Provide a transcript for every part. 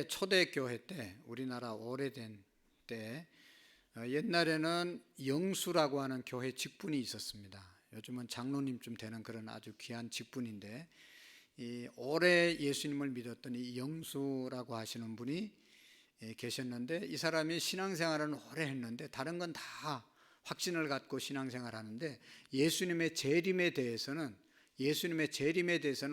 초대교회 때, 우리나라 오래된 때 옛날에는 영수라고 하는 교회 직분이 있었습니다. 요즘은 장로님쯤 되는 그런 아주 귀한 직분인데, 오래 예수님을 믿었던 이 영수라고 하시는 분이 계셨는데, 이 사람이 신앙생활은 오래 했는데 다른 건 다 확신을 갖고 신앙생활 하는데 예수님의 재림에 대해서는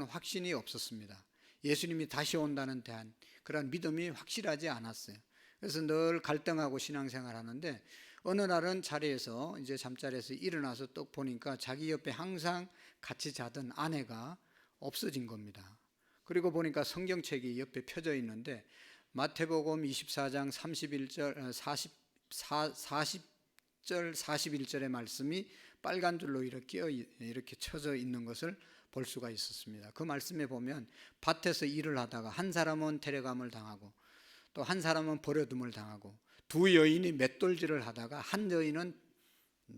확신이 없었습니다. 예수님이 다시 온다는 대한 그런 믿음이 확실하지 않았어요. 그래서 늘 갈등하고 신앙생활 하는데, 어느 날은 자리에서 이제 잠자리에서 일어나서 또 보니까 자기 옆에 항상 같이 자던 아내가 없어진 겁니다. 그리고 보니까 성경책이 옆에 펴져 있는데, 마태복음 24장 31절 40절 41절의 말씀이 빨간 줄로 이렇게 쳐져 있는 것을 볼 수가 있었습니다. 그 말씀에 보면 밭에서 일을 하다가 한 사람은 데려감을 당하고 또 한 사람은 버려둠을 당하고, 두 여인이 맷돌질을 하다가 한 여인은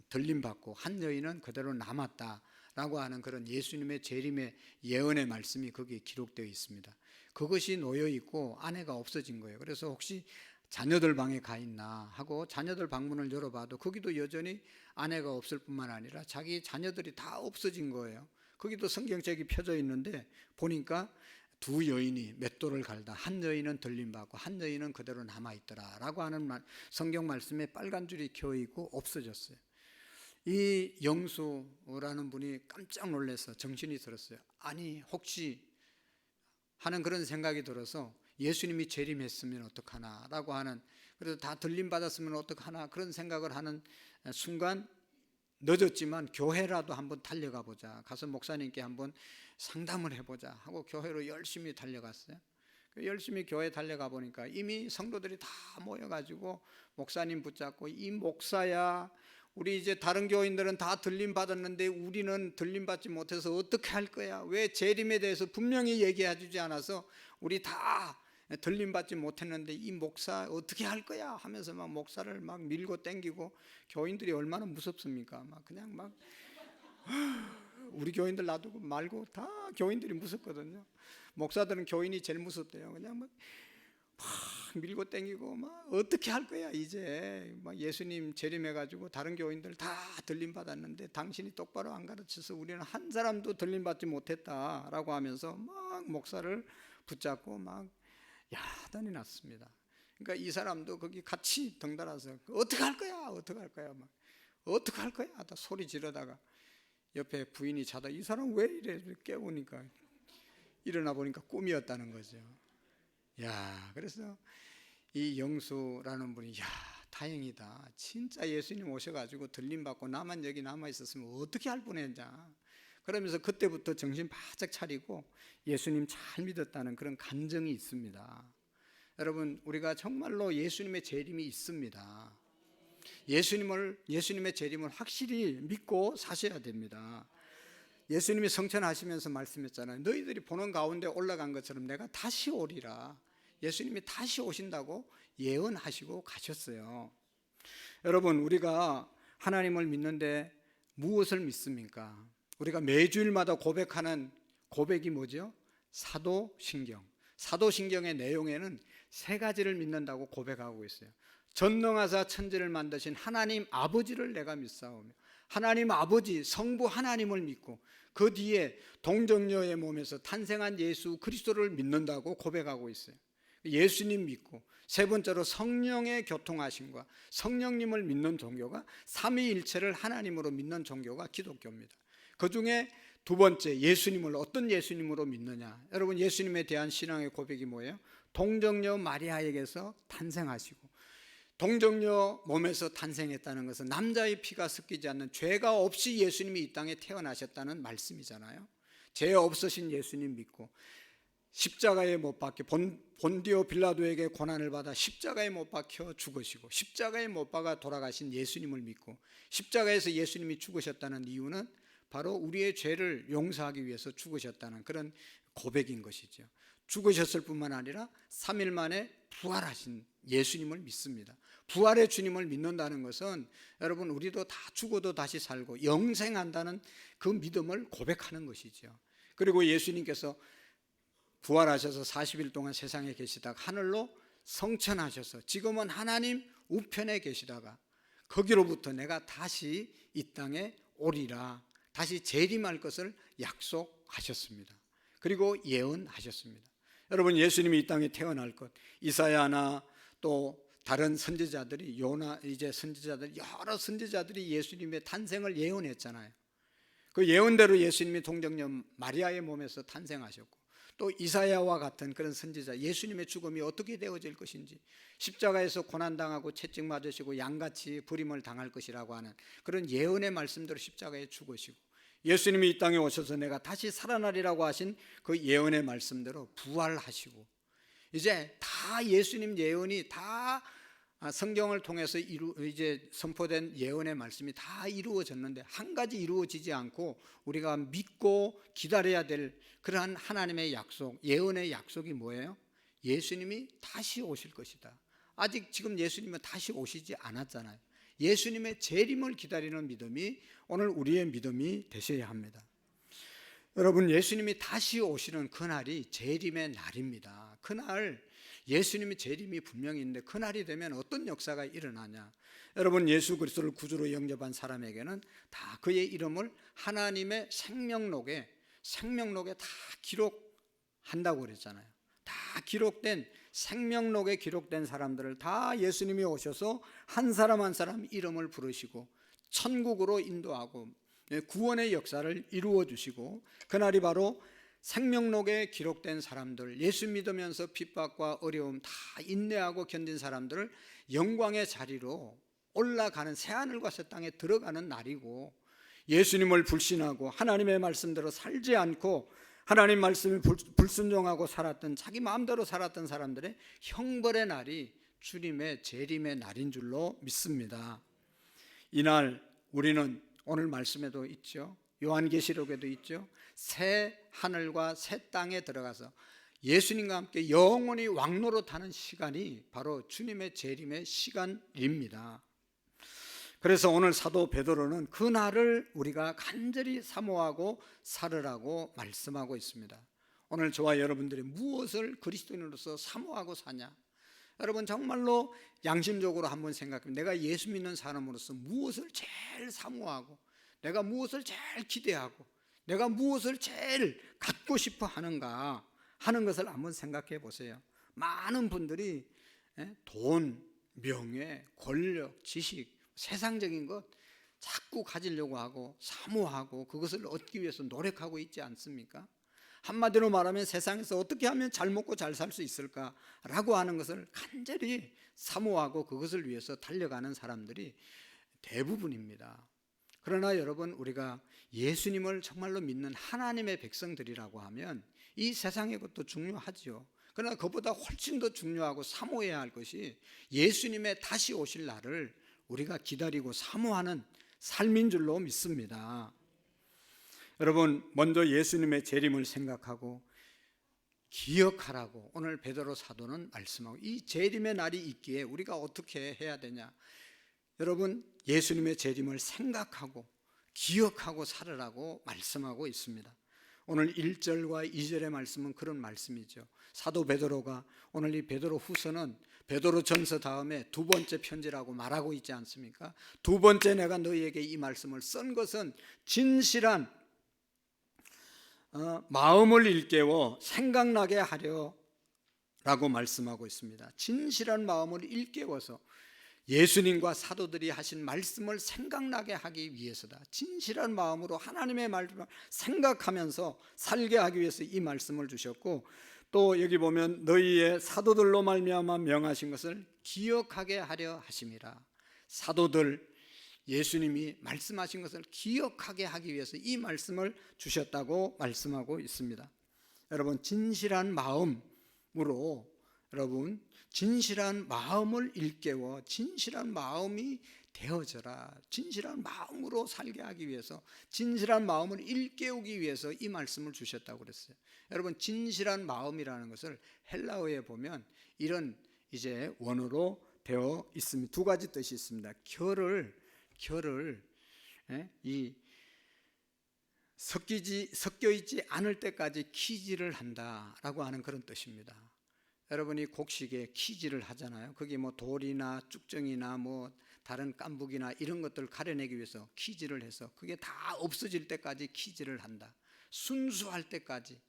들림받고 한 여인은 그대로 남았다라고 하는 그런 예수님의 재림의 예언의 말씀이 거기에 기록되어 있습니다. 그것이 놓여 있고 아내가 없어진 거예요. 그래서 혹시 자녀들 방에 가 있나 하고 자녀들 방문을 열어봐도 거기도 여전히 아내가 없을 뿐만 아니라 자기 자녀들이 다 없어진 거예요. 거기도 성경책이 펴져 있는데 보니까 두 여인이 맷돌을 갈다 한 여인은 들림받고 한 여인은 그대로 남아있더라 라고 하는 성경 말씀에 빨간 줄이 켜있고 없어졌어요. 이 영수라는 분이 깜짝 놀라서 정신이 들었어요. 아니 혹시 하는 그런 생각이 들어서 예수님이 재림했으면 어떡하나 라고 하는, 그래서 다 들림받았으면 어떡하나 그런 생각을 하는 순간, 늦었지만 교회라도 한번 달려가 보자, 가서 목사님께 한번 상담을 해보자 하고 교회로 열심히 달려갔어요. 열심히 교회 달려가 보니까 이미 성도들이 다 모여가지고 목사님 붙잡고, 이 목사야, 우리 이제 다른 교인들은 다 들림받았는데 우리는 들림받지 못해서 어떻게 할 거야? 왜 재림에 대해서 분명히 얘기해 주지 않아서 우리 다 들림받지 못했는데 이 목사 어떻게 할 거야? 하면서 막 목사를 막 밀고 땡기고, 교인들이 얼마나 무섭습니까? 막 그냥 막 우리 교인들 놔두고 말고 다 교인들이 무섭거든요. 목사들은 교인이 제일 무섭대요. 그냥 막 밀고 땡기고 막 어떻게 할 거야 이제, 막 예수님 재림해가지고 다른 교인들 다 들림받았는데 당신이 똑바로 안 가르쳐서 우리는 한 사람도 들림받지 못했다라고 하면서 막 목사를 붙잡고 막 야단이 났습니다. 그러니까 이 사람도 거기 같이 덩달아서 어떻게 할 거야 어떻게 할 거야 막 어떻게 할 거야 다 소리 지르다가, 옆에 부인이 자다 이 사람 왜 이래 깨우니까 일어나 보니까 꿈이었다는 거죠. 그래서 이 영수라는 분이 다행이다, 진짜 예수님 오셔가지고 들림받고 나만 여기 남아있었으면 어떻게 할 뻔했냐, 그러면서 그때부터 정신 바짝 차리고 예수님 잘 믿었다는 그런 감정이 있습니다. 여러분, 우리가 정말로 예수님의 재림이 있습니다. 예수님의 재림을 확실히 믿고 사셔야 됩니다. 예수님이 성천하시면서 말씀했잖아요. 너희들이 보는 가운데 올라간 것처럼 내가 다시 오리라. 예수님이 다시 오신다고 예언하시고 가셨어요. 여러분, 우리가 하나님을 믿는데 무엇을 믿습니까? 우리가 매주일마다 고백하는 고백이 뭐죠? 사도신경의 내용에는 세 가지를 믿는다고 고백하고 있어요. 전능하사 천지를 만드신 하나님 아버지를 내가 믿사오며, 하나님 아버지 성부 하나님을 믿고 그 뒤에 동정녀의 몸에서 탄생한 예수 그리스도를 믿는다고 고백하고 있어요. 예수님 믿고, 세 번째로 성령의 교통하심과 성령님을 믿는 종교가 삼위일체를 하나님으로 믿는 종교가 기독교입니다. 그 중에 두 번째, 예수님을 어떤 예수님으로 믿느냐. 여러분, 예수님에 대한 신앙의 고백이 뭐예요? 동정녀 마리아에게서 탄생하시고, 동정녀 몸에서 탄생했다는 것은 남자의 피가 섞이지 않는 죄가 없이 예수님이 이 땅에 태어나셨다는 말씀이잖아요. 죄 없으신 예수님 믿고, 십자가에 못 박혀 본디오 빌라도에게 고난을 받아 십자가에 못 박혀 죽으시고 십자가에 못 박아 돌아가신 예수님을 믿고, 십자가에서 예수님이 죽으셨다는 이유는 바로 우리의 죄를 용서하기 위해서 죽으셨다는 그런 고백인 것이죠. 죽으셨을 뿐만 아니라 3일 만에 부활하신 예수님을 믿습니다. 부활의 주님을 믿는다는 것은 여러분, 우리도 다 죽어도 다시 살고 영생한다는 그 믿음을 고백하는 것이죠. 그리고 예수님께서 부활하셔서 40일 동안 세상에 계시다가 하늘로 성천하셔서 지금은 하나님 우편에 계시다가 거기로부터 내가 다시 이 땅에 오리라, 다시 재림할 것을 약속하셨습니다. 그리고 예언하셨습니다. 여러분, 예수님이 이 땅에 태어날 것, 이사야나 또 다른 선지자들이, 요나 이제 선지자들, 여러 선지자들이 예수님의 탄생을 예언했잖아요. 그 예언대로 예수님이 동정녀 마리아의 몸에서 탄생하셨고, 또 이사야와 같은 그런 선지자, 예수님의 죽음이 어떻게 되어질 것인지, 십자가에서 고난당하고 채찍 맞으시고 양같이 부림을 당할 것이라고 하는 그런 예언의 말씀대로 십자가에 죽으시고, 예수님이 이 땅에 오셔서 내가 다시 살아나리라고 하신 그 예언의 말씀대로 부활하시고, 이제 다 예수님 예언이 다 성경을 통해서 이제 선포된 예언의 말씀이 다 이루어졌는데 한 가지 이루어지지 않고 우리가 믿고 기다려야 될 그러한 하나님의 약속, 예언의 약속이 뭐예요? 예수님이 다시 오실 것이다. 아직 지금 예수님은 다시 오시지 않았잖아요. 예수님의 재림을 기다리는 믿음이 오늘 우리의 믿음이 되셔야 합니다. 여러분, 예수님이 다시 오시는 그날이 재림의 날입니다. 그날 예수님의 재림이 분명히 있는데 그날이 되면 어떤 역사가 일어나냐? 여러분, 예수 그리스도를 구주로 영접한 사람에게는 다 그의 이름을 하나님의 생명록에 다 기록한다고 그랬잖아요. 다 기록된 생명록에 기록된 사람들을 다 예수님이 오셔서 한 사람 한 사람 이름을 부르시고 천국으로 인도하고 구원의 역사를 이루어 주시고, 그날이 바로 생명록에 기록된 사람들, 예수 믿으면서 핍박과 어려움 다 인내하고 견딘 사람들을 영광의 자리로 올라가는, 새하늘과 새 땅에 들어가는 날이고, 예수님을 불신하고 하나님의 말씀대로 살지 않고 하나님 말씀을 불순종하고 살았던, 자기 마음대로 살았던 사람들의 형벌의 날이 주님의 재림의 날인 줄로 믿습니다. 이날 우리는 오늘 말씀에도 있죠, 요한계시록에도 있죠, 새 하늘과 새 땅에 들어가서 예수님과 함께 영원히 왕노릇하는 시간이 바로 주님의 재림의 시간입니다. 그래서 오늘 사도 베드로는 그 날을 우리가 간절히 사모하고 살으라고 말씀하고 있습니다. 오늘 저와 여러분들이 무엇을 그리스도인으로서 사모하고 사냐? 여러분, 정말로 양심적으로 한번 생각해보면 내가 예수 믿는 사람으로서 무엇을 제일 사모하고, 내가 무엇을 제일 기대하고, 내가 무엇을 제일 갖고 싶어 하는가 하는 것을 한번 생각해 보세요. 많은 분들이 돈, 명예, 권력, 지식, 세상적인 것 자꾸 가지려고 하고 사모하고 그것을 얻기 위해서 노력하고 있지 않습니까? 한마디로 말하면 세상에서 어떻게 하면 잘 먹고 잘 살 수 있을까라고 하는 것을 간절히 사모하고 그것을 위해서 달려가는 사람들이 대부분입니다. 그러나 여러분, 우리가 예수님을 정말로 믿는 하나님의 백성들이라고 하면 이 세상의 것도 중요하죠. 그러나 그보다 훨씬 더 중요하고 사모해야 할 것이 예수님의 다시 오실 날을 우리가 기다리고 사모하는 삶인 줄로 믿습니다. 여러분, 먼저 예수님의 재림을 생각하고 기억하라고 오늘 베드로 사도는 말씀하고, 이 재림의 날이 있기에 우리가 어떻게 해야 되냐? 여러분, 예수님의 재림을 생각하고 기억하고 살으라고 말씀하고 있습니다. 오늘 1절과 2절의 말씀은 그런 말씀이죠. 사도 베드로가 오늘 이 베드로 후서는 베드로 전서 다음에 두 번째 편지라고 말하고 있지 않습니까? 두 번째 내가 너희에게 이 말씀을 쓴 것은 진실한 마음을 일깨워 생각나게 하려 라고 말씀하고 있습니다. 진실한 마음을 일깨워서 예수님과 사도들이 하신 말씀을 생각나게 하기 위해서다. 진실한 마음으로 하나님의 말씀을 생각하면서 살게 하기 위해서 이 말씀을 주셨고, 또 여기 보면 너희의 사도들로 말미암아 명하신 것을 기억하게 하려 하심이라. 사도들, 예수님이 말씀하신 것을 기억하게 하기 위해서 이 말씀을 주셨다고 말씀하고 있습니다. 여러분, 진실한 마음으로, 여러분 진실한 마음을 일깨워 진실한 마음이 되어져라. 진실한 마음으로 살게 하기 위해서, 진실한 마음을 일깨우기 위해서 이 말씀을 주셨다고 그랬어요. 여러분, 진실한 마음이라는 것을 헬라어에 보면 이런 이제 원어로 되어 있습니다. 두 가지 뜻이 있습니다. 결을 이 섞여 있지 않을 때까지 키질을 한다라고 하는 그런 뜻입니다. 여러분이 곡식에 키질을 하잖아요. 그게 뭐 돌이나 쭉정이나 뭐 다른 깐북이나 이런 것들을 가려내기 위해서 키질을 해서 그게 다 없어질 때까지 키질을 한다. 순수할 때까지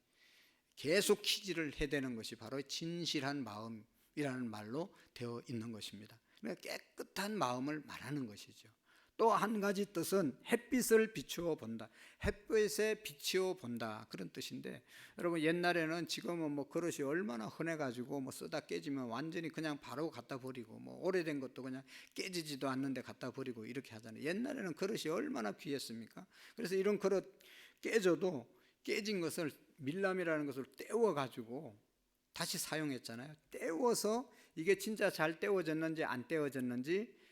계속 키질을 해대는 것이 바로 진실한 마음이라는 말로 되어 있는 것입니다. 그러니까 깨끗한 마음을 말하는 것이죠. 또 한 가지 뜻은 햇빛을 비추어 본다. 햇빛에 비추어 본다. 그런 뜻인데, 여러분 옛날에는, 지금은 뭐 그릇이 얼마나 흔해가지고 뭐 쓰다 깨지면 완전히 그냥 바로 갖다 버리고, 뭐 오래된 것도 그냥 깨지지도 않는데 갖다 버리고 이렇게 하잖아요. 옛날에는 그릇이 얼마나 귀했습니까? 그래서 이런 그릇 깨져도 깨진 것을, 밀람이라는 것을 떼워가지고 다시 사용했잖아요. 떼워서 이게 진짜 잘 떼워졌는지 안 떼워졌는지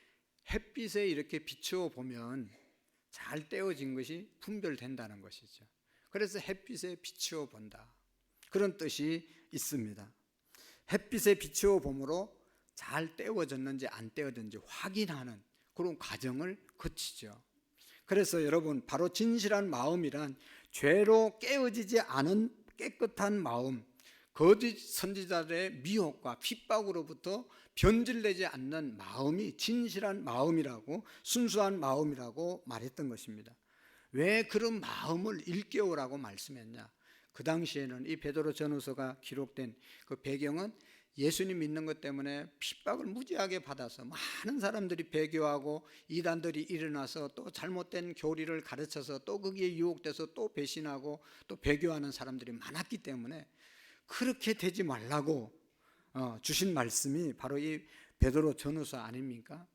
햇빛에 이렇게 비추어 보면 잘 떼어진 것이 분별된다는 것이죠. 그래서 햇빛에 비추어 본다, 그런 뜻이 있습니다. 햇빛에 비추어 봄으로 잘 떼어졌는지 안 떼어졌는지 확인하는 그런 과정을 거치죠. 그래서 여러분, 바로 진실한 마음이란 죄로 깨어지지 않은 깨끗한 마음, 거짓 선지자들의 미혹과 핍박으로부터 변질되지 않는 마음이 진실한 마음이라고, 순수한 마음이라고 말했던 것입니다. 왜 그런 마음을 일깨우라고 말씀했냐? 그 당시에는 이 베드로 전후서가 기록된 그 배경은 예수님 믿는 것 때문에 핍박을 무지하게 받아서 많은 사람들이 배교하고 이단들이 일어나서 또 잘못된 교리를 가르쳐서 또 거기에 유혹돼서 또 배신하고 또 배교하는 사람들이 많았기 때문에 그렇게 되지 말라고 주신 말씀이 바로 이 베드로 전후서 아닙니까?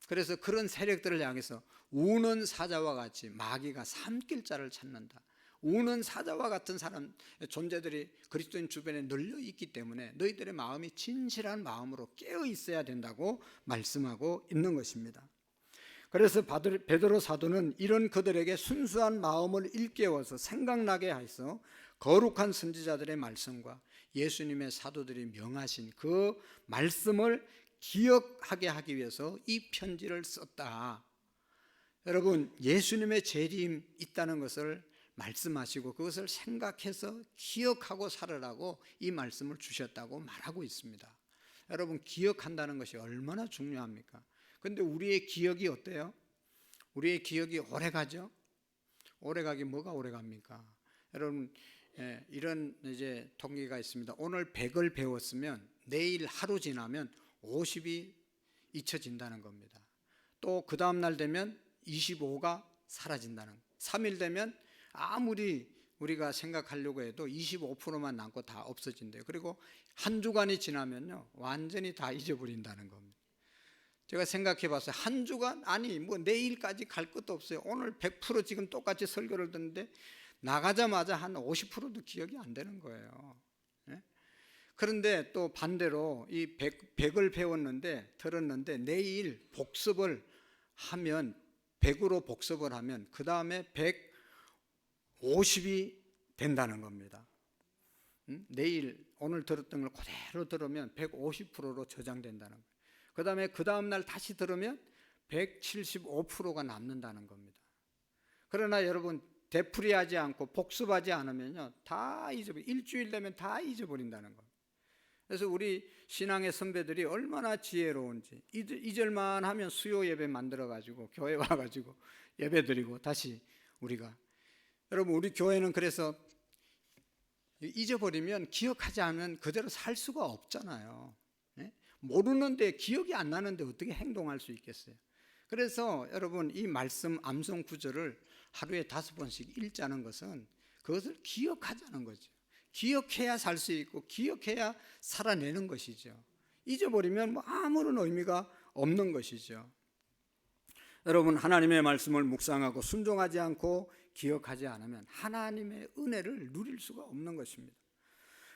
그래서 그런 세력들을 향해서 우는 사자와 같이 마귀가 삼킬 자를 찾는다. 우는 사자와 같은 사람, 존재들이 그리스도인 주변에 널려 있기 때문에 너희들의 마음이 진실한 마음으로 깨어 있어야 된다고 말씀하고 있는 것입니다. 그래서 베드로 사도는 이런 그들에게 순수한 마음을 일깨워서 생각나게 해서 거룩한 선지자들의 말씀과 예수님의 사도들이 명하신 그 말씀을 기억하게 하기 위해서 이 편지를 썼다. 여러분, 예수님의 재림 있다는 것을 말씀하시고 그것을 생각해서 기억하고 살으라고 이 말씀을 주셨다고 말하고 있습니다. 여러분, 기억한다는 것이 얼마나 중요합니까? 그런데 우리의 기억이 어때요? 우리의 기억이 오래가죠? 오래가기 뭐가 오래갑니까? 여러분, 이런 이제 통계가 있습니다. 오늘 100을 배웠으면 내일 하루 지나면 50이 잊혀진다는 겁니다. 또 그 다음 날 되면 25가 사라진다는, 3일 되면 아무리 우리가 생각하려고 해도 25%만 남고 다 없어진대요. 그리고 한 주간이 지나면요 완전히 다 잊어버린다는 겁니다. 제가 생각해 봤어요. 한 주간, 아니 뭐 내일까지 갈 것도 없어요. 오늘 100% 지금 똑같이 설교를 듣는데 나가자마자 한 50%도 기억이 안 되는 거예요. 그런데 또 반대로 이 100을 배웠는데, 들었는데 내일 복습을 하면, 100으로 복습을 하면 그 다음에 150이 된다는 겁니다. 내일 오늘 들었던 걸 그대로 들으면 150%로 저장된다는 거예요. 그 다음에 그 다음날 다시 들으면 175%가 남는다는 겁니다. 그러나 여러분, 되풀이하지 않고 복습하지 않으면요 다 잊어버려, 일주일 되면 다 잊어버린다는 겁니다. 그래서 우리 신앙의 선배들이 얼마나 지혜로운지, 잊을만 하면 수요 예배 만들어가지고 교회 와가지고 예배 드리고 다시 우리가, 여러분 우리 교회는 그래서 잊어버리면, 기억하지 않으면 그대로 살 수가 없잖아요. 모르는데, 기억이 안 나는데 어떻게 행동할 수 있겠어요? 그래서 여러분, 이 말씀 암송 구절을 하루에 5번씩 읽자는 것은 그것을 기억하자는 거죠. 기억해야 살 수 있고 기억해야 살아내는 것이죠. 잊어버리면 뭐 아무런 의미가 없는 것이죠. 여러분, 하나님의 말씀을 묵상하고 순종하지 않고 기억하지 않으면 하나님의 은혜를 누릴 수가 없는 것입니다.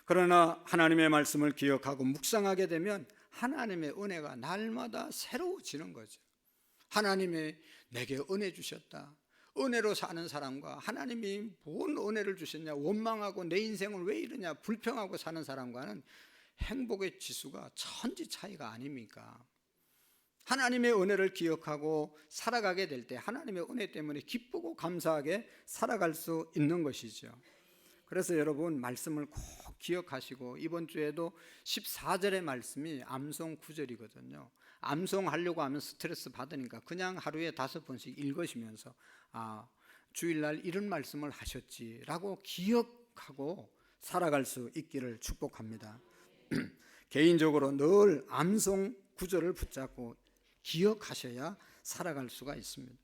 그러나 하나님의 말씀을 기억하고 묵상하게 되면 하나님의 은혜가 날마다 새로워지는 거죠. 하나님이 내게 은혜 주셨다. 은혜로 사는 사람과 하나님이 뭔 은혜를 주셨냐, 원망하고 내 인생은 왜 이러냐, 불평하고 사는 사람과는 행복의 지수가 천지 차이가 아닙니까? 하나님의 은혜를 기억하고 살아가게 될 때 하나님의 은혜 때문에 기쁘고 감사하게 살아갈 수 있는 것이죠. 그래서 여러분 말씀을 꼭 기억하시고, 이번 주에도 14절의 말씀이 암송 9절이거든요. 암송하려고 하면 스트레스 받으니까 그냥 하루에 5번씩 읽으시면서 주일날 이런 말씀을 하셨지라고 기억하고 살아갈 수 있기를 축복합니다. 개인적으로 늘 암송 9절을 붙잡고 기억하셔야 살아갈 수가 있습니다.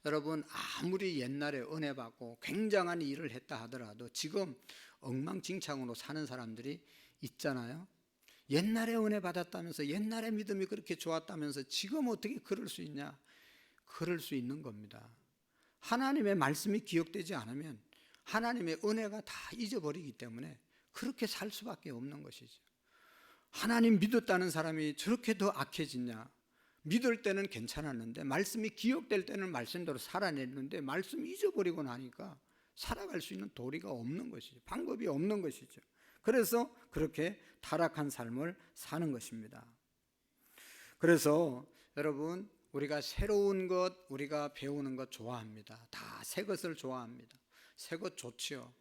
여러분, 아무리 옛날에 은혜 받고 굉장한 일을 했다 하더라도 지금 엉망진창으로 사는 사람들이 있잖아요. 옛날에 은혜 받았다면서, 옛날에 믿음이 그렇게 좋았다면서 지금 어떻게 그럴 수 있냐? 그럴 수 있는 겁니다. 하나님의 말씀이 기억되지 않으면 하나님의 은혜가 다 잊어버리기 때문에 그렇게 살 수밖에 없는 것이죠. 하나님 믿었다는 사람이 저렇게 더 악해지냐? 믿을 때는 괜찮았는데 말씀이 기억될 때는 말씀대로 살아냈는데 말씀 잊어버리고 나니까 살아갈 수 있는 도리가 없는 것이죠. 방법이 없는 것이죠. 그래서 그렇게 타락한 삶을 사는 것입니다. 그래서 여러분, 우리가 새로운 것, 우리가 배우는 것 좋아합니다. 다 새 것을 좋아합니다. 새 것 좋지요.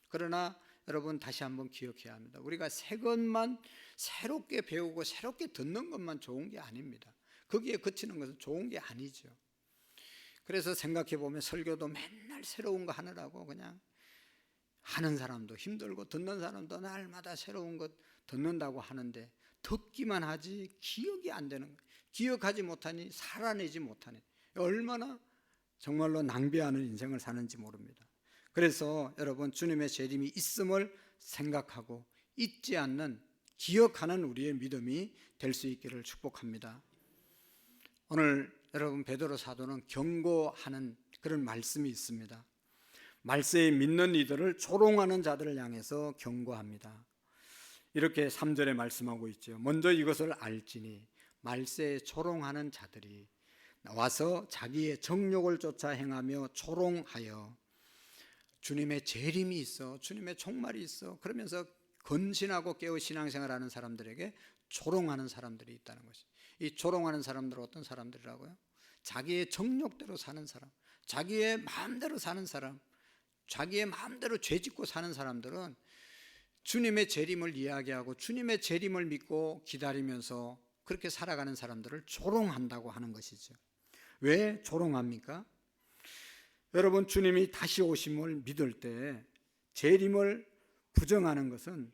그러나 여러분, 다시 한번 기억해야 합니다. 우리가 새 것만 새롭게 배우고 새롭게 듣는 것만 좋은 게 아닙니다. 거기에 그치는 것은 좋은 게 아니죠. 그래서 생각해 보면 설교도 맨날 새로운 거 하느라고 그냥 하는 사람도 힘들고 듣는 사람도 날마다 새로운 것 듣는다고 하는데 듣기만 하지 기억이 안 되는 거예요. 기억하지 못하니 살아내지 못하니 얼마나 정말로 낭비하는 인생을 사는지 모릅니다. 그래서 여러분, 주님의 재림이 있음을 생각하고 잊지 않는, 기억하는 우리의 믿음이 될 수 있기를 축복합니다. 오늘 여러분, 베드로 사도는 경고하는 그런 말씀이 있습니다. 말세에 믿는 이들을 조롱하는 자들을 향해서 경고합니다. 이렇게 3절에 말씀하고 있죠. 먼저 이것을 알지니 말세에 조롱하는 자들이 와서 자기의 정욕을 쫓아 행하며 조롱하여, 주님의 재림이 있어, 주님의 종말이 있어, 그러면서 건신하고 깨어 신앙생활하는 사람들에게 조롱하는 사람들이 있다는 것이. 이 조롱하는 사람들은 어떤 사람들이라고요? 자기의 정욕대로 사는 사람, 자기의 마음대로 사는 사람, 자기의 마음대로 죄짓고 사는 사람들은 주님의 재림을 이야기하고 주님의 재림을 믿고 기다리면서 그렇게 살아가는 사람들을 조롱한다고 하는 것이죠. 왜 조롱합니까? 여러분, 주님이 다시 오심을 믿을 때 재림을 부정하는 것은,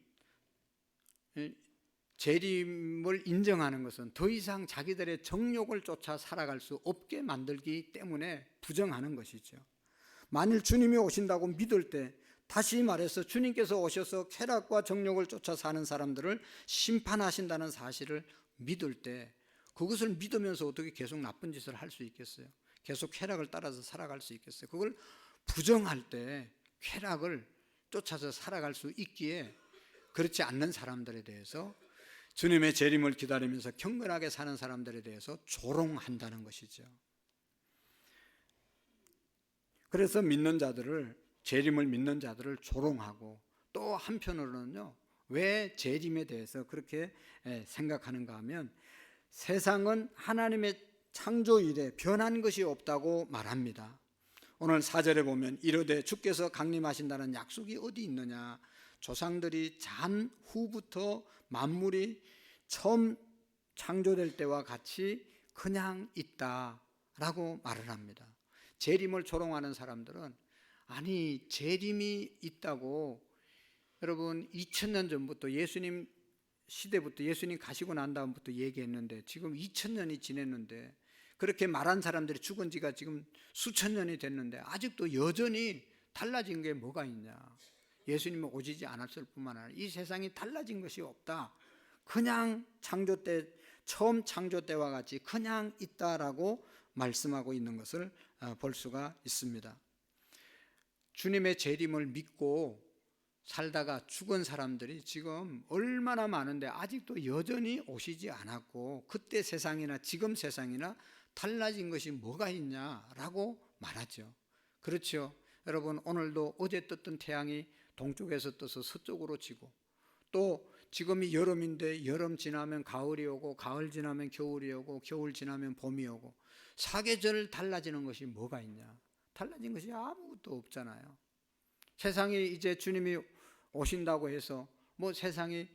재림을 인정하는 것은 더 이상 자기들의 정욕을 쫓아 살아갈 수 없게 만들기 때문에 부정하는 것이죠. 만일 주님이 오신다고 믿을 때, 다시 말해서 주님께서 오셔서 쾌락과 정욕을 쫓아 사는 사람들을 심판하신다는 사실을 믿을 때, 그것을 믿으면서 어떻게 계속 나쁜 짓을 할 수 있겠어요? 계속 쾌락을 따라서 살아갈 수 있겠어요? 그걸 부정할 때 쾌락을 쫓아서 살아갈 수 있기에 그렇지 않는 사람들에 대해서, 주님의 재림을 기다리면서 경건하게 사는 사람들에 대해서 조롱한다는 것이죠. 그래서 믿는 자들을, 재림을 믿는 자들을 조롱하고, 또 한편으로는요, 왜 재림에 대해서 그렇게 생각하는가 하면, 세상은 하나님의 창조 이래 변한 것이 없다고 말합니다. 오늘 4절에 보면 이르되 주께서 강림하신다는 약속이 어디 있느냐, 조상들이 잔 후부터 만물이 처음 창조될 때와 같이 그냥 있다라고 말을 합니다. 재림을 조롱하는 사람들은, 아니 재림이 있다고 여러분 2000년 전부터, 예수님 시대부터, 예수님 가시고 난 다음부터 얘기했는데 지금 2000년이 지냈는데, 그렇게 말한 사람들이 죽은 지가 지금 수천 년이 됐는데 아직도 여전히 달라진 게 뭐가 있냐. 예수님이 오시지 않았을 뿐만 아니라 이 세상이 달라진 것이 없다. 그냥 창조 때, 처음 창조 때와 같이 그냥 있다라고 말씀하고 있는 것을 볼 수가 있습니다. 주님의 재림을 믿고 살다가 죽은 사람들이 지금 얼마나 많은데 아직도 여전히 오시지 않았고, 그때 세상이나 지금 세상이나 달라진 것이 뭐가 있냐라고 말하죠. 그렇죠. 여러분, 오늘도 어제 떴던 태양이 동쪽에서 떠서 서쪽으로 지고, 또 지금이 여름인데 여름 지나면 가을이 오고 가을 지나면 겨울이 오고 겨울 지나면 봄이 오고 사계절 달라지는 것이 뭐가 있냐? 달라진 것이 아무것도 없잖아요. 세상에 이제 주님이 오신다고 해서 뭐 세상이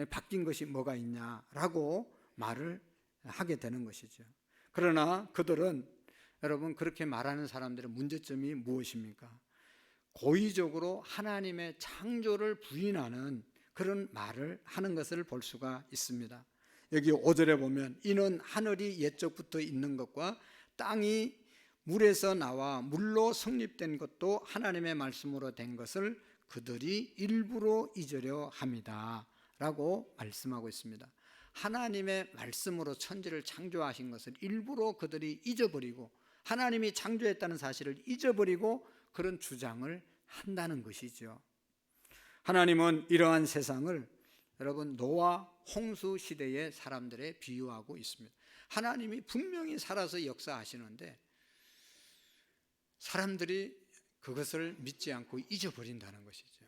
바뀐 것이 뭐가 있냐라고 말을 하게 되는 것이죠. 그러나 그들은, 여러분, 그렇게 말하는 사람들의 문제점이 무엇입니까? 고의적으로 하나님의 창조를 부인하는 그런 말을 하는 것을 볼 수가 있습니다. 여기 5절에 보면 이는 하늘이 옛적부터 있는 것과 땅이 물에서 나와 물로 성립된 것도 하나님의 말씀으로 된 것을 그들이 일부러 잊으려 합니다 라고 말씀하고 있습니다. 하나님의 말씀으로 천지를 창조하신 것을 일부러 그들이 잊어버리고 하나님이 창조했다는 사실을 잊어버리고 그런 주장을 한다는 것이죠. 하나님은 이러한 세상을, 여러분, 노아 홍수 시대의 사람들에 비유하고 있습니다. 하나님이 분명히 살아서 역사하시는데 사람들이 그것을 믿지 않고 잊어버린다는 것이죠.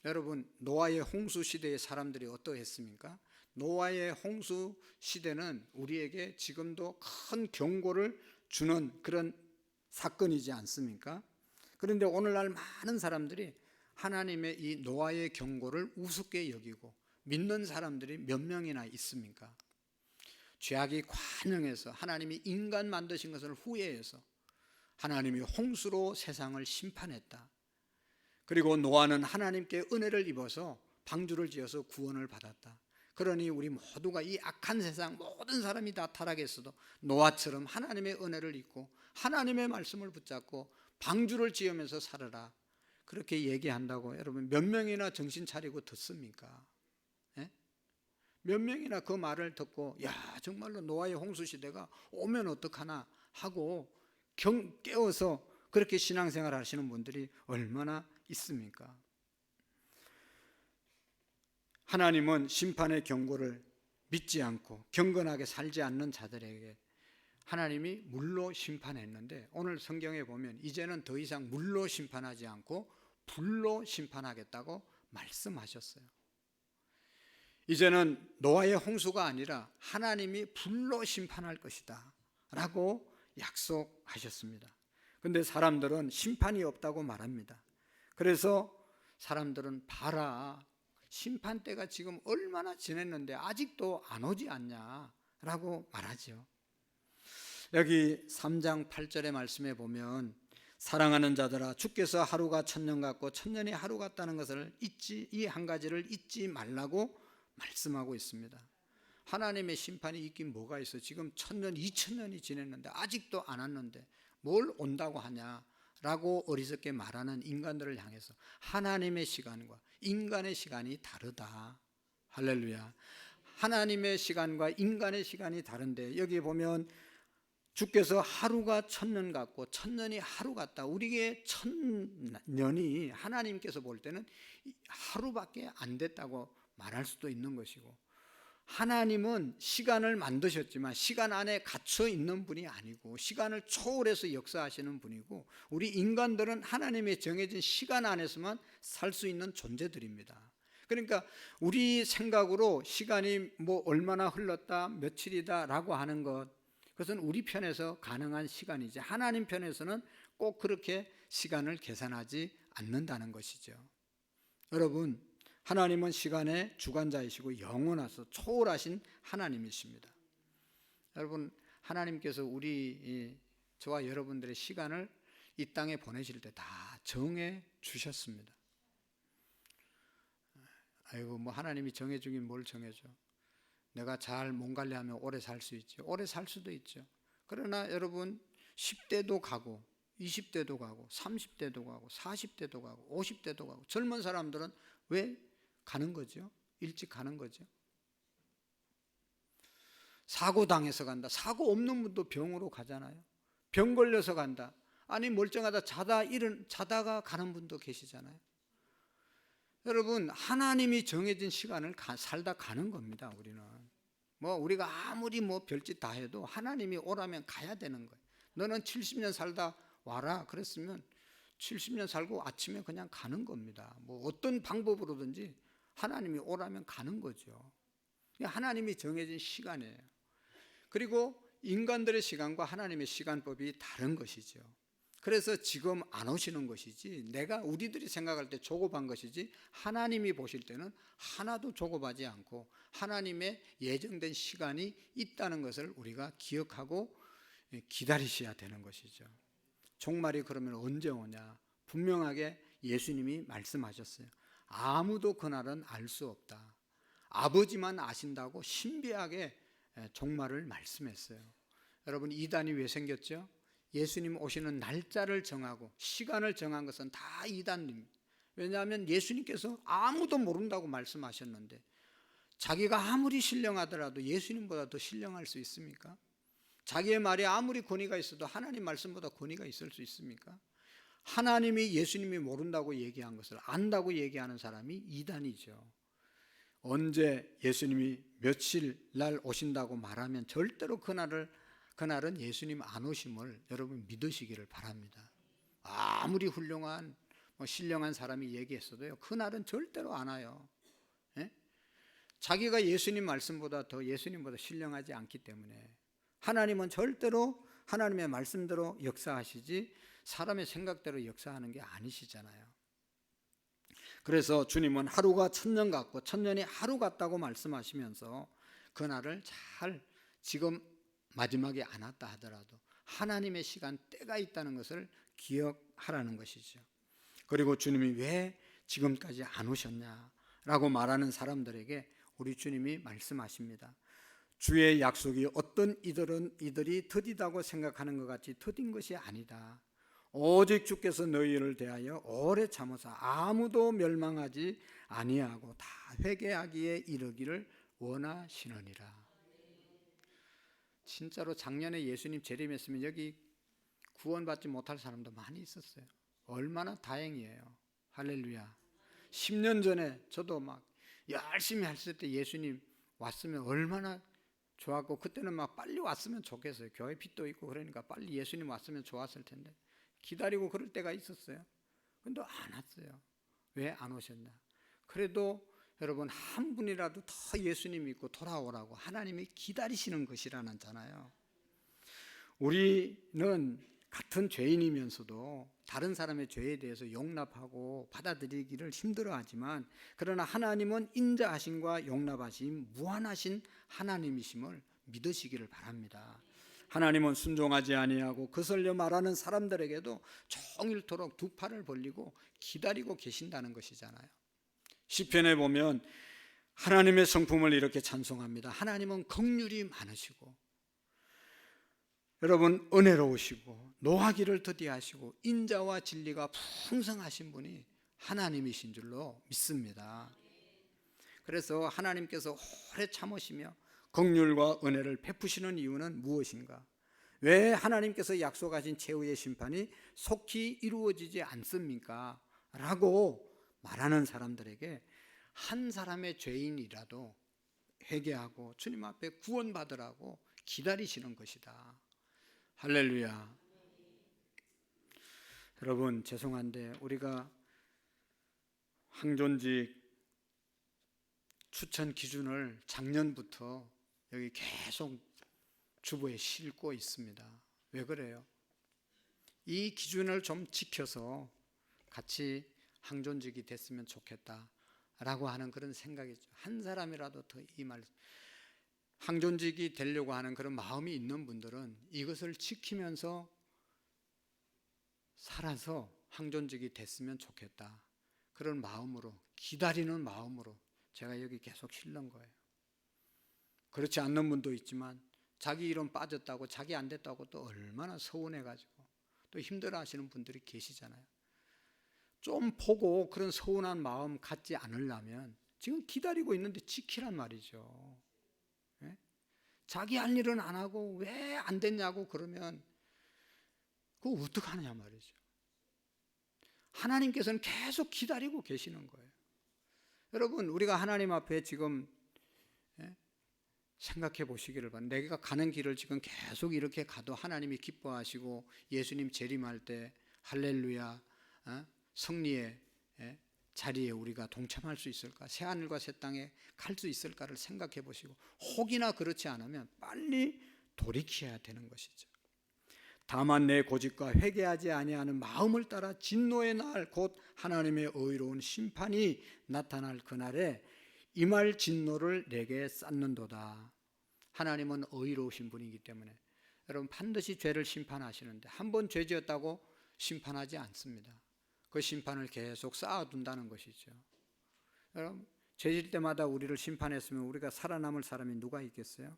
여러분, 노아의 홍수 시대의 사람들이 어떠했습니까? 노아의 홍수 시대는 우리에게 지금도 큰 경고를 주는 그런 사건이지 않습니까? 그런데 오늘날 많은 사람들이 하나님의 이 노아의 경고를 우습게 여기고 믿는 사람들이 몇 명이나 있습니까? 죄악이 관영해서 하나님이 인간 만드신 것을 후회해서 하나님이 홍수로 세상을 심판했다. 그리고 노아는 하나님께 은혜를 입어서 방주를 지어서 구원을 받았다. 그러니 우리 모두가 이 악한 세상 모든 사람이 다 타락했어도 노아처럼 하나님의 은혜를 입고 하나님의 말씀을 붙잡고 방주를 지으면서 살아라, 그렇게 얘기한다고 여러분 몇 명이나 정신 차리고 듣습니까? 예? 몇 명이나 그 말을 듣고 야, 정말로 노아의 홍수 시대가 오면 어떡하나 하고 깨어서 그렇게 신앙생활 하시는 분들이 얼마나 있습니까? 하나님은 심판의 경고를 믿지 않고 경건하게 살지 않는 자들에게 하나님이 물로 심판했는데 오늘 성경에 보면 이제는 더 이상 물로 심판하지 않고 불로 심판하겠다고 말씀하셨어요. 이제는 노아의 홍수가 아니라 하나님이 불로 심판할 것이다 라고 약속하셨습니다. 그런데 사람들은 심판이 없다고 말합니다. 그래서 사람들은 봐라, 심판 때가 지금 얼마나 지났는데 아직도 안 오지 않냐라고 말하죠. 여기 3장 8절의 말씀에 보면 사랑하는 자들아, 주께서 하루가 천년 같고 천년이 하루 같다는 것을 이 한 가지를 잊지 말라고 말씀하고 있습니다. 하나님의 심판이 있긴 뭐가 있어? 지금 1000년, 2000년이 지났는데 아직도 안 왔는데 뭘 온다고 하냐라고 어리석게 말하는 인간들을 향해서 하나님의 시간과 인간의 시간이 다르다. 할렐루야. 하나님의 시간과 인간의 시간이 다른데 여기 보면 주께서 하루가 천년 같고 천년이 하루 같다. 우리의 천년이 하나님께서 볼 때는 하루밖에 안 됐다고 말할 수도 있는 것이고, 하나님은 시간을 만드셨지만 시간 안에 갇혀 있는 분이 아니고 시간을 초월해서 역사하시는 분이고, 우리 인간들은 하나님의 정해진 시간 안에서만 살 수 있는 존재들입니다. 그러니까 우리 생각으로 시간이 뭐 얼마나 흘렀다, 며칠이다 라고 하는 것, 그것은 우리 편에서 가능한 시간이지 하나님 편에서는 꼭 그렇게 시간을 계산하지 않는다는 것이죠. 여러분, 하나님은 시간의 주관자이시고 영원하서 초월하신 하나님이십니다. 여러분, 하나님께서 저와 여러분들의 시간을 이 땅에 보내실 때 다 정해 주셨습니다. 아이고, 뭐 하나님이 정해 주긴 뭘 정해줘. 내가 잘 몸 관리하면 오래 살 수 있죠. 오래 살 수도 있죠. 그러나 여러분, 10대도 가고 20대도 가고 30대도 가고 40대도 가고 50대도 가고, 젊은 사람들은 왜 가는 거죠? 일찍 가는 거죠. 사고 당해서 간다. 사고 없는 분도 병으로 가잖아요. 병 걸려서 간다. 아니, 멀쩡하다 자다가 가는 분도 계시잖아요. 여러분, 하나님이 정해진 시간을 살다 가는 겁니다. 우리는 우리가 아무리 별짓 다 해도 하나님이 오라면 가야 되는 거예요. 너는 70년 살다 와라 그랬으면 70년 살고 아침에 그냥 가는 겁니다. 어떤 방법으로든지 하나님이 오라면 가는 거죠. 하나님이 정해진 시간이에요. 그리고 인간들의 시간과 하나님의 시간법이 다른 것이죠. 그래서 지금 안 오시는 것이지, 우리들이 생각할 때 조급한 것이지, 하나님이 보실 때는 하나도 조급하지 않고 하나님의 예정된 시간이 있다는 것을 우리가 기억하고 기다리셔야 되는 것이죠. 종말이 그러면 언제 오냐? 분명하게 예수님이 말씀하셨어요. 아무도 그날은 알 수 없다. 아버지만 아신다고 신비하게 종말을 말씀했어요. 여러분, 이단이 왜 생겼죠? 예수님 오시는 날짜를 정하고 시간을 정한 것은 다 이단입니다. 왜냐하면 예수님께서 아무도 모른다고 말씀하셨는데, 자기가 아무리 신령하더라도 예수님보다 더 신령할 수 있습니까? 자기의 말이 아무리 권위가 있어도 하나님 말씀보다 권위가 있을 수 있습니까? 하나님이 예수님이 모른다고 얘기한 것을 안다고 얘기하는 사람이 이단이죠. 언제 예수님이 며칠 날 오신다고 말하면 절대로 그날은 예수님 안 오심을 여러분 믿으시기를 바랍니다. 아무리 훌륭한 신령한 사람이 얘기했어도요, 그날은 절대로 안 와요. 예? 자기가 예수님 말씀보다 더 예수님보다 신령하지 않기 때문에 하나님은 절대로 하나님의 말씀대로 역사하시지 사람의 생각대로 역사하는 게 아니시잖아요. 그래서 주님은 하루가 천년 같고 천년이 하루 같다고 말씀하시면서 그날을 잘, 지금 마지막에 안 왔다 하더라도 하나님의 시간 때가 있다는 것을 기억하라는 것이죠. 그리고 주님이 왜 지금까지 안 오셨냐라고 말하는 사람들에게 우리 주님이 말씀하십니다. 주의 약속이 어떤 이들이 더디다고 생각하는 것 같이 더딘 것이 아니다. 오직 주께서 너희를 대하여 오래 참으사 아무도 멸망하지 아니하고 다 회개하기에 이르기를 원하시느니라. 진짜로 작년에 예수님 재림했으면 여기 구원받지 못할 사람도 많이 있었어요. 얼마나 다행이에요. 할렐루야. 10년 전에 저도 막 열심히 했을 때 예수님 왔으면 얼마나 좋았고, 그때는 막 빨리 왔으면 좋겠어요. 교회 빚도 있고 그러니까 빨리 예수님 왔으면 좋았을 텐데 기다리고 그럴 때가 있었어요. 근데 안 왔어요. 왜 안 오셨나? 그래도 여러분, 한 분이라도 더 예수님 믿고 돌아오라고 하나님이 기다리시는 것이라잖아요. 우리는 같은 죄인이면서도 다른 사람의 죄에 대해서 용납하고 받아들이기를 힘들어하지만, 그러나 하나님은 인자하심과 용납하심, 무한하신 하나님이심을 믿으시기를 바랍니다. 하나님은 순종하지 아니하고 거슬려 말하는 사람들에게도 종일토록 두 팔을 벌리고 기다리고 계신다는 것이잖아요. 시편에 보면 하나님의 성품을 이렇게 찬송합니다. 하나님은 긍휼이 많으시고 여러분 은혜로우시고 노하기를 더디하시고 인자와 진리가 풍성하신 분이 하나님이신 줄로 믿습니다. 그래서 하나님께서 오래 참으시며 긍휼과 은혜를 베푸시는 이유는 무엇인가? 왜 하나님께서 약속하신 최후의 심판이 속히 이루어지지 않습니까? 라고 말하는 사람들에게 한 사람의 죄인이라도 회개하고 주님 앞에 구원받으라고 기다리시는 것이다. 할렐루야. 여러분, 죄송한데 우리가 항존직 추천 기준을 작년부터 여기 계속 주보에 싣고 있습니다. 왜 그래요? 이 기준을 좀 지켜서 같이 항존직이 됐으면 좋겠다라고 하는 그런 생각이죠. 한 사람이라도 더 이 말, 항존직이 되려고 하는 그런 마음이 있는 분들은 이것을 지키면서 살아서 항존직이 됐으면 좋겠다, 그런 마음으로, 기다리는 마음으로 제가 여기 계속 실는 거예요. 그렇지 않는 분도 있지만 자기 이론 빠졌다고, 자기 안 됐다고 또 얼마나 서운해가지고 또 힘들어하시는 분들이 계시잖아요. 좀 보고 그런 서운한 마음 갖지 않으려면 지금 기다리고 있는데 지키란 말이죠. 예? 자기 할 일은 안 하고 왜 안 됐냐고 그러면 그거 어떡하느냐 말이죠. 하나님께서는 계속 기다리고 계시는 거예요. 여러분, 우리가 하나님 앞에 지금 생각해 보시기를 바랍니다. 내가 가는 길을 지금 계속 이렇게 가도 하나님이 기뻐하시고 예수님 재림할 때 할렐루야, 승리의 자리에 우리가 동참할 수 있을까? 새하늘과 새 땅에 갈 수 있을까를 생각해 보시고, 혹이나 그렇지 않으면 빨리 돌이켜야 되는 것이죠. 다만 내 고집과 회개하지 아니하는 마음을 따라 진노의 날 곧 하나님의 의로운 심판이 나타날 그날에 임할 진노를 내게 쌓는도다. 하나님은 의로우신 분이기 때문에 여러분 반드시 죄를 심판하시는데 한 번 죄 지었다고 심판하지 않습니다. 그 심판을 계속 쌓아둔다는 것이죠. 여러분 죄 질 때마다 우리를 심판했으면 우리가 살아남을 사람이 누가 있겠어요?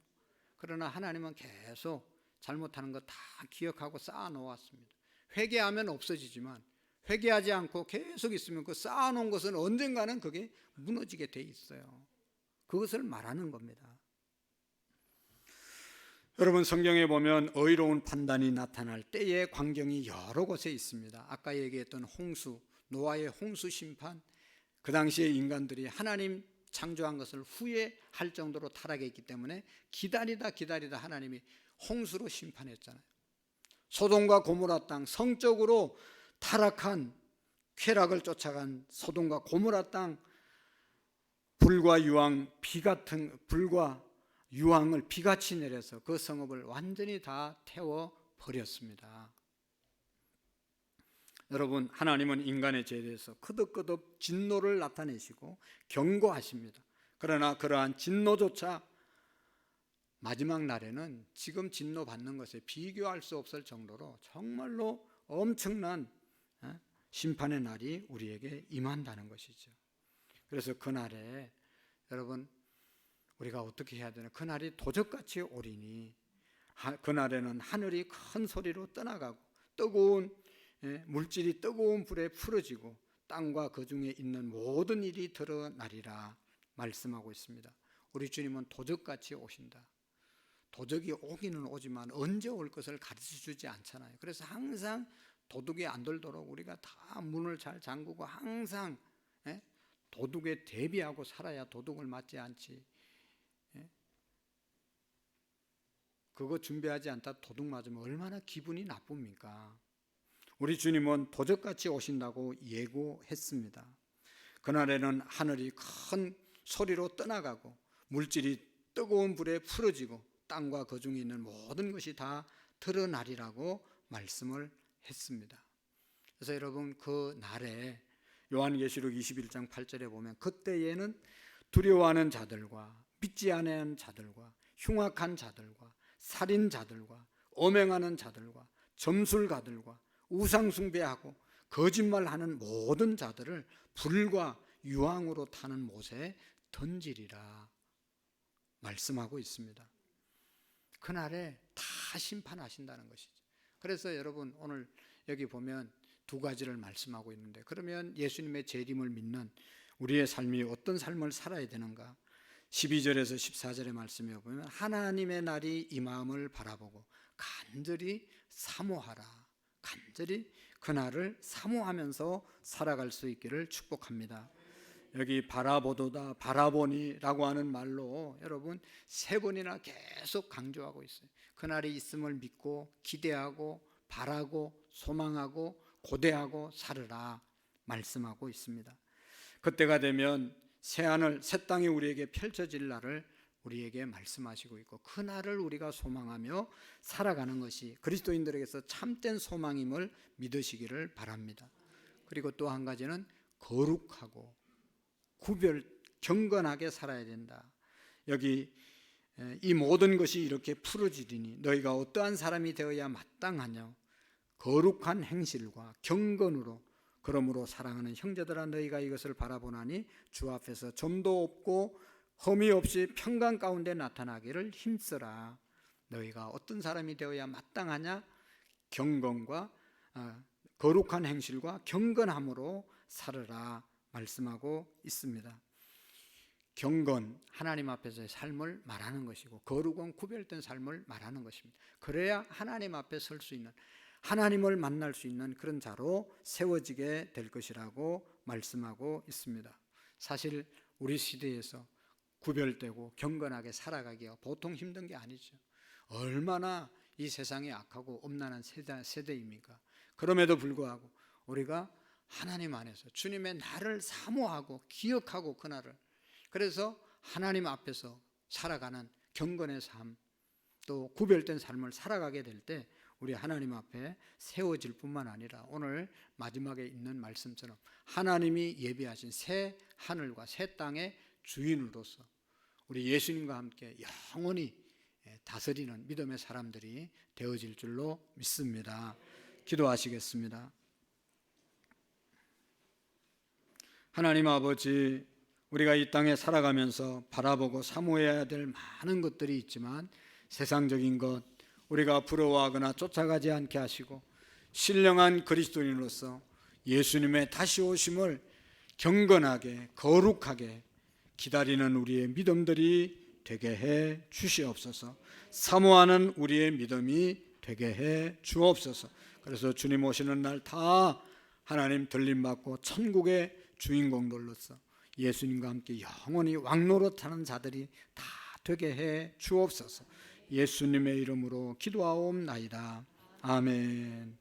그러나 하나님은 계속 잘못하는 거 다 기억하고 쌓아놓았습니다. 회개하면 없어지지만 회개하지 않고 계속 있으면 그 쌓아놓은 것은 언젠가는 그게 무너지게 돼 있어요. 그것을 말하는 겁니다. 여러분 성경에 보면 의로운 판단이 나타날 때의 광경이 여러 곳에 있습니다. 아까 얘기했던 홍수, 노아의 홍수 심판, 그 당시에 인간들이 하나님 창조한 것을 후회할 정도로 타락했기 때문에 기다리다 하나님이 홍수로 심판했잖아요. 소돔과 고모라 땅, 성적으로 타락한 쾌락을 쫓아간 소돔과 고모라 땅, 불과 유황, 불과 유황을 비같이 내려서 그 성읍을 완전히 다 태워버렸습니다. 여러분 하나님은 인간의 죄에 대해서 거듭 진노를 나타내시고 경고하십니다. 그러나 그러한 진노조차 마지막 날에는 지금 진노받는 것에 비교할 수 없을 정도로 정말로 엄청난 심판의 날이 우리에게 임한다는 것이죠. 그래서 그날에 여러분 우리가 어떻게 해야 되나? 그날이 도적같이 오리니 그날에는 하늘이 큰 소리로 떠나가고 뜨거운 물질이 뜨거운 불에 풀어지고 땅과 그 중에 있는 모든 일이 드러나리라 말씀하고 있습니다. 우리 주님은 도적같이 오신다. 도적이 오기는 오지만 언제 올 것을 가르쳐주지 않잖아요. 그래서 항상 도둑이 안 들도록 우리가 다 문을 잘 잠그고 항상 도둑에 대비하고 살아야 도둑을 맞지 않지. 그거 준비하지 않다 도둑 맞으면 얼마나 기분이 나쁩니까? 우리 주님은 도적같이 오신다고 예고했습니다. 그날에는 하늘이 큰 소리로 떠나가고 물질이 뜨거운 불에 풀어지고 땅과 그 중에 있는 모든 것이 다 드러나리라고 말씀을 했습니다. 그래서 여러분 그 날에 요한계시록 21장 8절에 보면 그때에는 두려워하는 자들과 믿지 않는 자들과 흉악한 자들과 살인자들과 엄행하는 자들과 점술가들과 우상숭배하고 거짓말하는 모든 자들을 불과 유황으로 타는 못에 던지리라 말씀하고 있습니다. 그날에 다 심판하신다는 것이죠. 그래서 여러분 오늘 여기 보면 두 가지를 말씀하고 있는데 그러면 예수님의 재림을 믿는 우리의 삶이 어떤 삶을 살아야 되는가? 12절에서 14절의 말씀에 보면 하나님의 날이 이 마음을 바라보고 간절히 사모하라. 간절히 그날을 사모하면서 살아갈 수 있기를 축복합니다. 여기 바라보도다, 바라보니라고 하는 말로 여러분 세 번이나 계속 강조하고 있어요. 그날이 있음을 믿고 기대하고 바라고 소망하고 고대하고 살으라 말씀하고 있습니다. 그때가 되면 새하늘 새 땅이 우리에게 펼쳐질 날을 우리에게 말씀하시고 있고 그 날을 우리가 소망하며 살아가는 것이 그리스도인들에게서 참된 소망임을 믿으시기를 바랍니다. 그리고 또 한 가지는 거룩하고 경건하게 살아야 된다. 여기 이 모든 것이 이렇게 풀어지리니 너희가 어떠한 사람이 되어야 마땅하냐? 거룩한 행실과 경건으로 그러므로 사랑하는 형제들아 너희가 이것을 바라보나니 주 앞에서 점도 없고 흠이 없이 평강 가운데 나타나기를 힘쓰라. 너희가 어떤 사람이 되어야 마땅하냐? 경건과 거룩한 행실과 경건함으로 살으라 말씀하고 있습니다. 경건, 하나님 앞에서의 삶을 말하는 것이고 거룩은 구별된 삶을 말하는 것입니다. 그래야 하나님 앞에 설 수 있는, 하나님을 만날 수 있는 그런 자로 세워지게 될 것이라고 말씀하고 있습니다. 사실 우리 시대에서 구별되고 경건하게 살아가기가 보통 힘든 게 아니죠. 얼마나 이 세상이 악하고 엄난한 세대입니까? 그럼에도 불구하고 우리가 하나님 안에서 주님의 나를 사모하고 기억하고 그날을, 그래서 하나님 앞에서 살아가는 경건의 삶, 또 구별된 삶을 살아가게 될 때 우리 하나님 앞에 세워질 뿐만 아니라 오늘 마지막에 있는 말씀처럼 하나님이 예비하신 새 하늘과 새 땅의 주인으로서 우리 예수님과 함께 영원히 다스리는 믿음의 사람들이 되어질 줄로 믿습니다. 기도하시겠습니다. 하나님 아버지, 우리가 이 땅에 살아가면서 바라보고 사모해야 될 많은 것들이 있지만 세상적인 것 우리가 부러워하거나 쫓아가지 않게 하시고 신령한 그리스도인으로서 예수님의 다시 오심을 경건하게 거룩하게 기다리는 우리의 믿음들이 되게 해 주시옵소서. 사모하는 우리의 믿음이 되게 해 주옵소서. 그래서 주님 오시는 날 다 하나님 들림받고 천국의 주인공들로서 예수님과 함께 영원히 왕노릇하는 자들이 다 되게 해 주옵소서. 예수님의 이름으로 기도하옵나이다. 아멘.